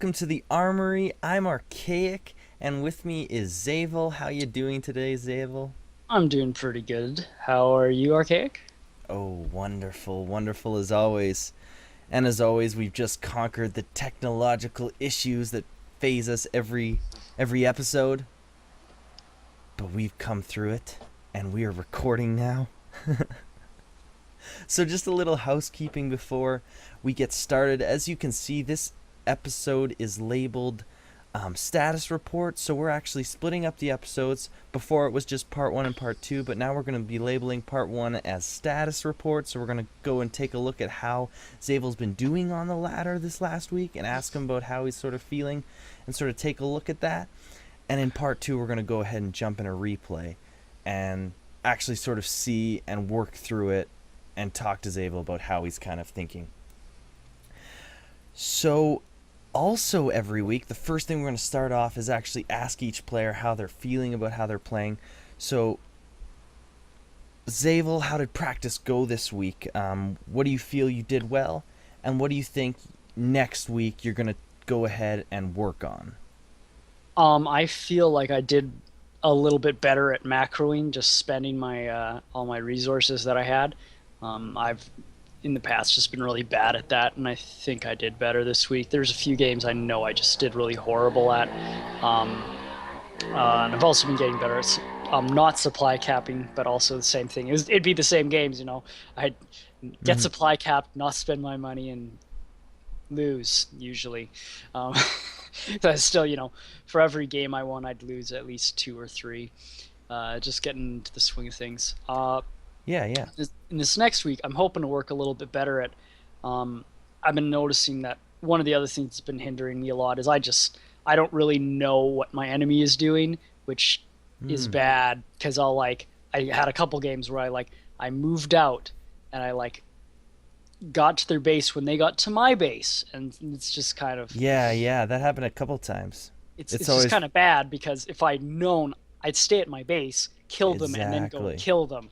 welcome to the Armory. I'm Archaic, and with me is Zaevul. How you doing today, Zaevul? I'm doing pretty good. How are you, Archaic? Oh, wonderful, wonderful as always. And as always, we've just conquered the technological issues that phase us every episode, but we've come through it, and we are recording now. So just a little housekeeping before we get started. As you can see, this episode is labeled status report, so we're actually splitting up the episodes. Before it was just part 1 and part 2, but now we're going to be labeling part 1 as status report. So we're going to go and take a look at how Zavel's been doing on the ladder this last week and ask him about how he's sort of feeling and sort of take a look at that. And in part 2, we're going to go ahead and jump in a replay and actually sort of see and work through it and talk to Zavel about how he's kind of thinking. So also every week, the first thing we're going to start off is actually ask each player how they're feeling about how they're playing. So Zavel, how did practice go this week? What do you feel you did well? And what do you think next week you're going to go ahead and work on? I feel like I did a little bit better at macroing, just spending my all my resources that I had. I've in the past just been really bad at that, and I think I did better this week. There's a few games I know I just did really horrible at, and I've also been getting better at not supply capping, but also the same thing. It'd be the same games, I'd get Mm-hmm. supply capped, not spend my money, and lose usually. Um, but still, for every game I won, I'd lose at least two or three. Just getting into the swing of things. Yeah, yeah. In this next week, I'm hoping to work a little bit better at. I've been noticing that one of the other things that's been hindering me a lot is I don't really know what my enemy is doing, which is Mm. bad because I had a couple games where I moved out and I got to their base when they got to my base, and it's just kind of Yeah, yeah, that happened a couple times. it's It's it's just always kind of bad because if I'd known, I'd stay at my base, kill them, and then go and exactly. kill them.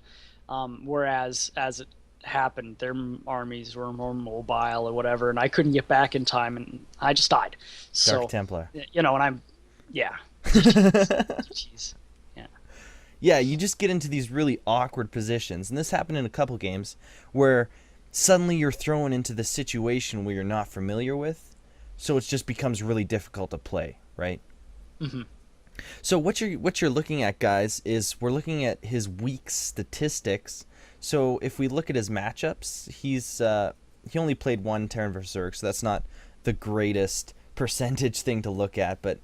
Whereas as it happened, their armies were more mobile or whatever, and I couldn't get back in time, and I just died. Dark So, Templar. and yeah, jeez, yeah, Yeah, you just get into these really awkward positions. And this happened in a couple games where suddenly you're thrown into the situation where you're not familiar with. So it just becomes really difficult to play, right? hmm So what you're looking at, guys, is we're looking at his week statistics. So if we look at his matchups, he only played one Terran vs Zerg, so that's not the greatest percentage thing to look at, but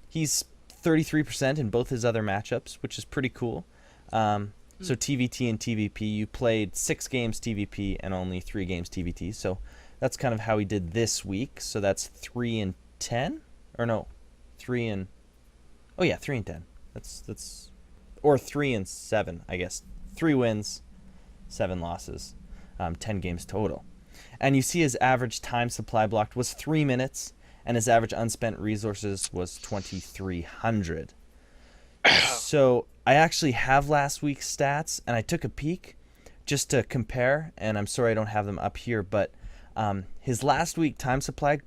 he's 33% in both his other matchups, which is pretty cool. So TVT and TVP, you played 6 games TVP and only 3 games TVT, so that's kind of how he did this week. So that's 3-10, or no, 3 and oh yeah, 3-10. That's or 3-7, I guess. 3 wins, 7 losses, 10 games total. And you see his average time supply blocked was 3 minutes, and his average unspent resources was 2,300. So I actually have last week's stats, and I took a peek just to compare. And I'm sorry I don't have them up here, but his last week time supply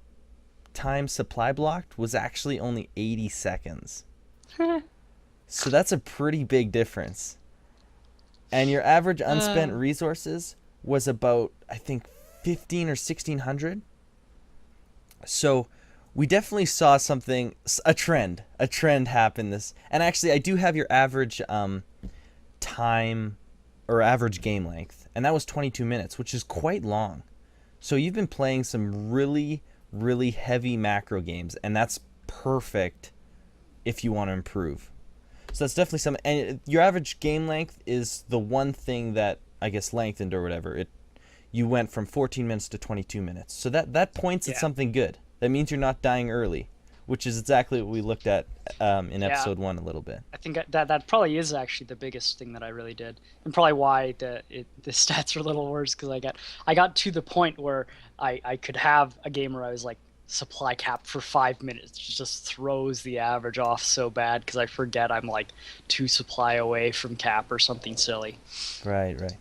blocked was actually only 80 seconds. So that's a pretty big difference. And your average unspent uh, resources was about, I think, 15 or 1600. So we definitely saw something, a trend happen this. And actually, I do have your average time or average game length, and that was 22 minutes, which is quite long. So you've been playing some really, really heavy macro games, and that's perfect if you want to improve. So that's definitely something. And your average game length is the one thing that I guess lengthened or whatever. You went from 14 minutes to 22 minutes. So that points at yeah, something good. That means you're not dying early, which is exactly what we looked at in yeah. episode 1 a little bit. I think that probably is actually the biggest thing that I really did, and probably why the stats are a little worse because I got to the point where I could have a game where I was like supply cap for 5 minutes. It just throws the average off so bad because I forget I'm like 2 supply away from cap or something silly. Right, right.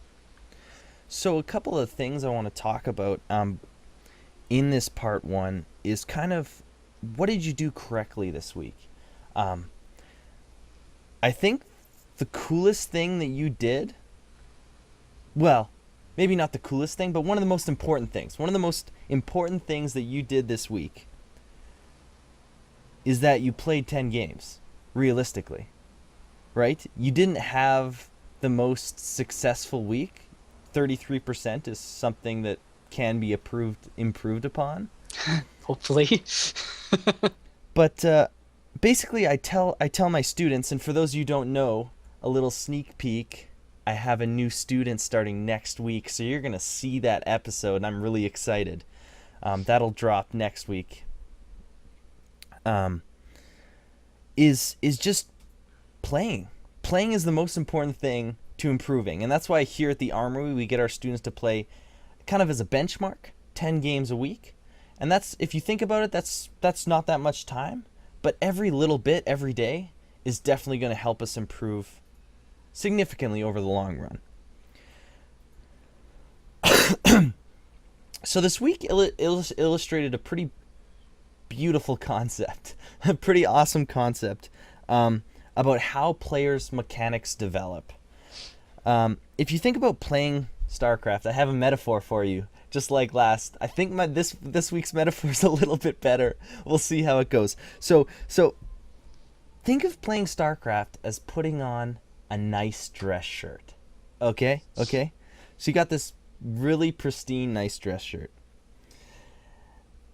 So a couple of things I want to talk about in this part 1 is kind of what did you do correctly this week? Um, I think the coolest thing that you did, well, maybe not the coolest thing, but one of the most important things, one of the most important things that you did this week is that you played 10 games, realistically, right? You didn't have the most successful week. 33% is something that can be improved upon. Hopefully. But basically, I tell my students, and for those of you who don't know, a little sneak peek. I have a new student starting next week, so you're gonna see that episode, and I'm really excited. That'll drop next week. Um, is just playing. Playing is the most important thing to improving, and that's why here at the Armory we get our students to play kind of as a benchmark, 10 games a week. And that's, if you think about it, that's not that much time, but every little bit every day is definitely going to help us improve significantly over the long run. So this week illustrated a pretty beautiful concept, a pretty awesome concept, about how players' mechanics develop. If you think about playing Starcraft, I have a metaphor for you, just like last. I think this week's metaphor is a little bit better. We'll see how it goes. So think of playing Starcraft as putting on a nice dress shirt. Okay? So you got this really pristine, nice dress shirt.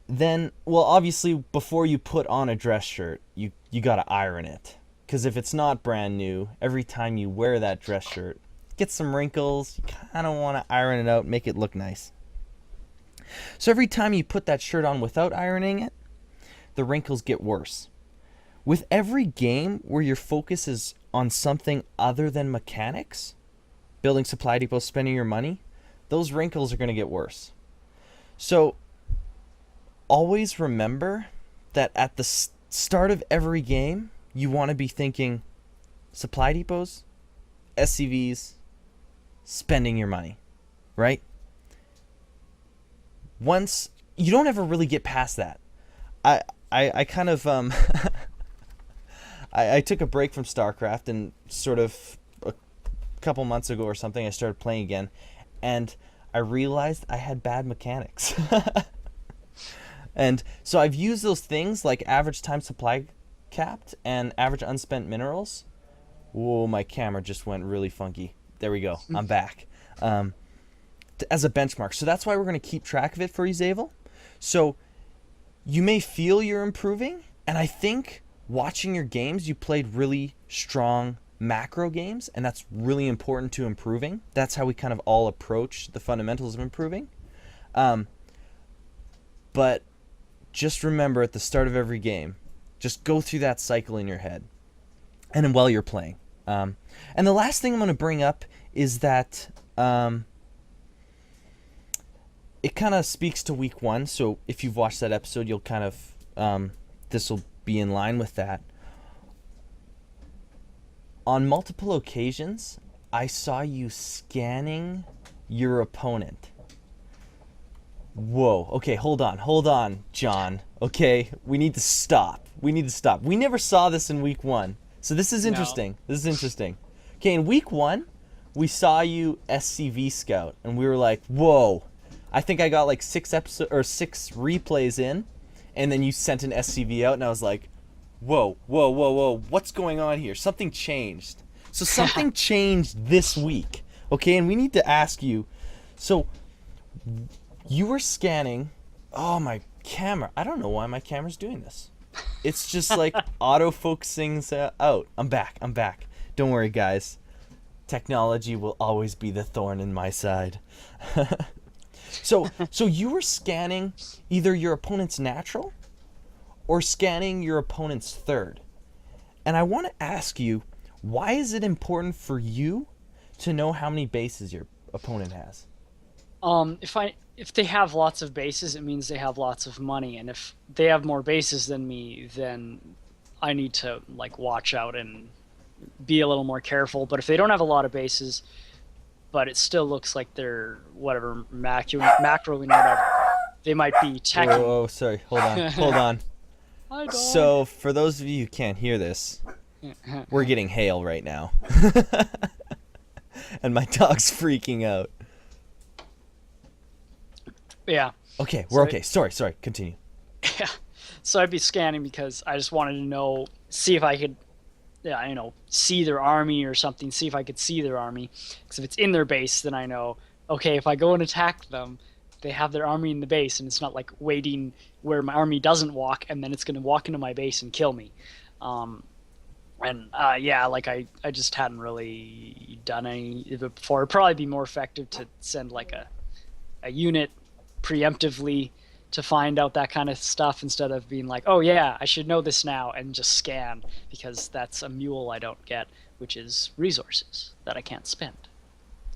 Then, well, obviously, before you put on a dress shirt, you gotta iron it. Because if it's not brand new, every time you wear that dress shirt, it gets some wrinkles. You kind of want to iron it out, make it look nice. So every time you put that shirt on without ironing it, the wrinkles get worse. With every game where your focus is on something other than mechanics, building supply depots, spending your money, those wrinkles are going to get worse. So always remember that at the start of every game, you want to be thinking supply depots, SCVs, spending your money, right? Once you don't ever really get past that. I kind of I took a break from StarCraft, and sort of a couple months ago or something I started playing again, and I realized I had bad mechanics. And so I've used those things like average time supply capped and average unspent minerals. Whoa, my camera just went really funky. There we go. I'm back. As a benchmark. So that's why we're going to keep track of it for you, Zaevul. So you may feel you're improving, and I think watching your games, you played really strong macro games, and that's really important to improving. That's how we kind of all approach the fundamentals of improving. But just remember at the start of every game, just go through that cycle in your head, and then while you're playing. And the last thing I'm going to bring up is that it kind of speaks to week one. So if you've watched that episode, you'll kind of this will be in line with that. On multiple occasions, I saw you scanning your opponent. Whoa. Okay, hold on, John. Okay, we need to stop. We never saw this in week one. So this is interesting. No. Okay, in week one, we saw you SCV scout, and we were like, whoa. I think I got like 6 replays in, and then you sent an SCV out, and I was like, whoa, what's going on here? Something changed. So something changed this week, okay? And we need to ask you, so you were scanning, oh, my camera, I don't know why my camera's doing this. It's just like auto-focusing out. I'm back. Don't worry, guys. Technology will always be the thorn in my side. So you were scanning either your opponent's natural or scanning your opponent's third. And I want to ask you, why is it important for you to know how many bases your opponent has? If they have lots of bases, it means they have lots of money, and if they have more bases than me, then I need to like watch out and be a little more careful. But if they don't have a lot of bases, but it still looks like they're whatever macroing whatever, they might be teching. Whoa, sorry. Hold on. I died. So, for those of you who can't hear this, we're getting hail right now. And my dog's freaking out. Yeah. Okay, we're So okay. Sorry, continue. yeah. So I'd be scanning because I just wanted to know, see if I could, yeah, see their army or something. See if I could see their army. Because if it's in their base, then I know, okay, if I go and attack them, they have their army in the base, and it's not like waiting where my army doesn't walk, and then it's going to walk into my base and kill me. Um, and yeah, like I just hadn't really done any of it before. It'd probably be more effective to send like a unit preemptively to find out that kind of stuff instead of being like, oh yeah, I should know this now, and just scan, because that's a mule I don't get, which is resources that I can't spend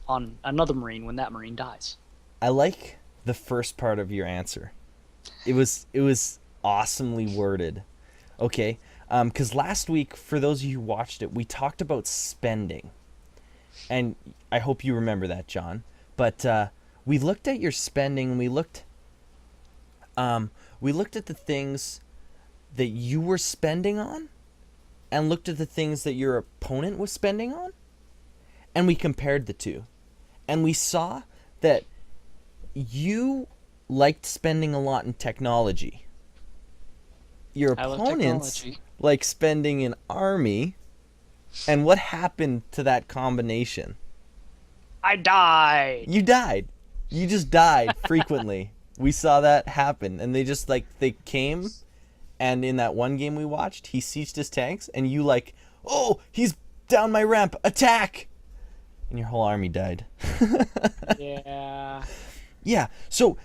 on another Marine when that Marine dies. I like the first part of your answer. It was awesomely worded. Okay, because last week, for those of you who watched it, we talked about spending, and I hope you remember that, John. But we looked at your spending. We looked at the things that you were spending on, and looked at the things that your opponent was spending on, and we compared the two, and we saw that you liked spending a lot in technology. Your I love opponents technology. like spending in army. And what happened to that combination? I died. You died. You just died frequently. We saw that happen, and they came, and in that one game we watched, he sieged his tanks, and you like, oh, he's down my ramp, attack, and your whole army died. Yeah. Yeah, so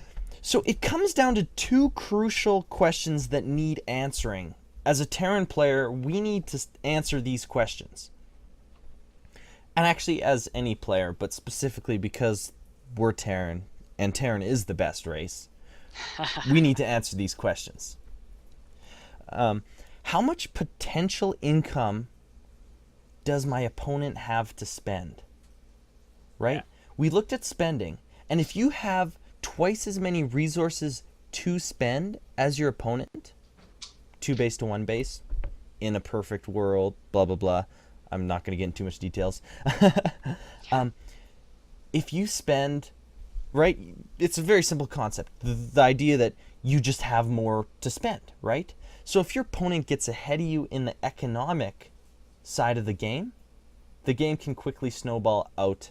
it comes down to two crucial questions that need answering. As a Terran player, we need to answer these questions. And actually, as any player, but specifically because we're Terran, and Terran is the best race, we need to answer these questions. How much potential income does my opponent have to spend? Right? Yeah. We looked at spending, and if you have twice as many resources to spend as your opponent, 2 base to 1 base, in a perfect world, blah, blah, blah. I'm not going to get into too much details. If you spend, right, it's a very simple concept. The idea that you just have more to spend, right? So if your opponent gets ahead of you in the economic side of the game can quickly snowball out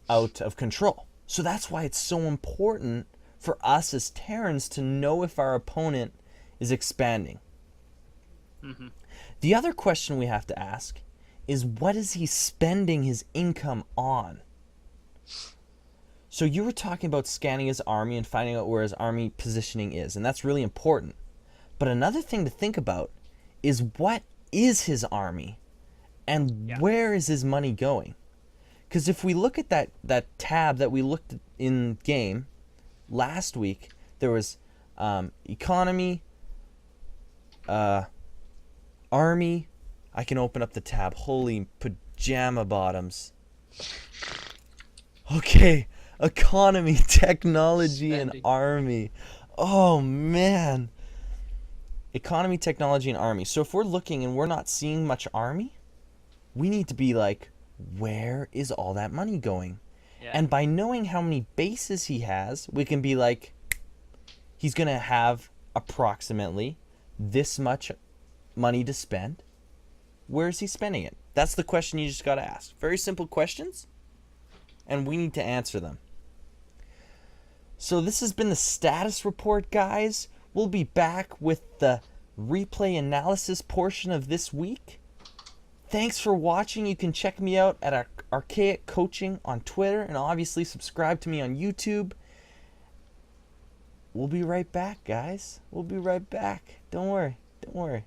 of control. So that's why it's so important for us as Terrans to know if our opponent is expanding. Mm-hmm. The other question we have to ask is, what is he spending his income on? So you were talking about scanning his army and finding out where his army positioning is, and that's really important. But another thing to think about is, what is his army, and where is his money going? Because if we look at that tab that we looked at in game last week, there was economy, army. I can open up the tab. Holy pajama bottoms. Okay, economy, technology, and Spending. army. Oh man. Economy, technology, and army. So if we're looking and we're not seeing much army, we need to be like, where is all that money going? Yeah. And by knowing how many bases he has, we can be like, he's going to have approximately this much money to spend. Where is he spending it? That's the question you just got to ask. Very simple questions, and we need to answer them. So this has been the status report, guys. We'll be back with the replay analysis portion of this week. Thanks for watching. You can check me out at Archaic Coaching on Twitter, and obviously subscribe to me on YouTube. We'll be right back, guys. We'll be right back. Don't worry.